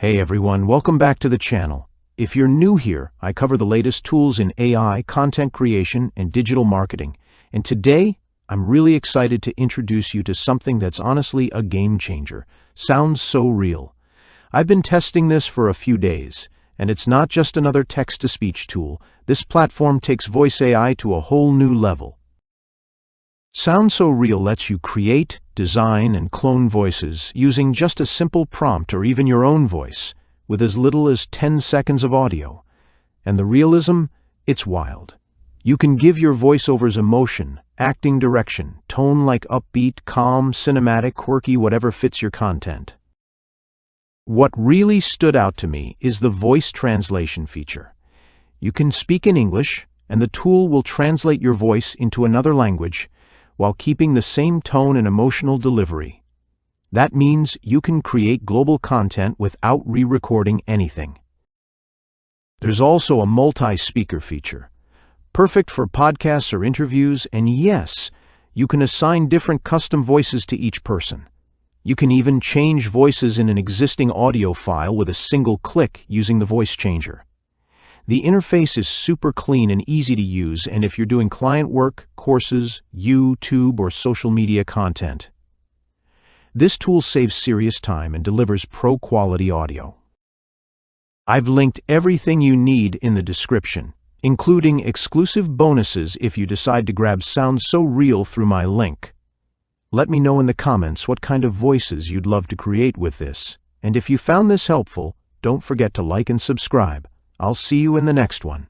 Hey everyone, welcome back to the channel. If you're new here, I cover the latest tools in AI, content creation, and digital marketing. And today, I'm really excited to introduce you to something that's honestly a game changer. SoundSoReal. I've been testing this for a few days, and it's not just another text-to-speech tool. This platform takes voice AI to a whole new level. SoundSoReal lets you create, design, and clone voices using just a simple prompt or even your own voice, with as little as 10 seconds of audio. And the realism? It's wild. You can give your voiceovers emotion, acting direction, tone like upbeat, calm, cinematic, quirky, whatever fits your content. What really stood out to me is the voice translation feature. You can speak in English, and the tool will translate your voice into another language, while keeping the same tone and emotional delivery. That means you can create global content without re-recording anything. There's also a multi-speaker feature, perfect for podcasts or interviews, and yes, you can assign different custom voices to each person. You can even change voices in an existing audio file with a single click using the voice changer. The interface is super clean and easy to use, and if you're doing client work, courses, YouTube, or social media content, this tool saves serious time and delivers pro-quality audio. I've linked everything you need in the description, including exclusive bonuses if you decide to grab SoundSoReal through my link. Let me know in the comments what kind of voices you'd love to create with this, and if you found this helpful, don't forget to like and subscribe. I'll see you in the next one.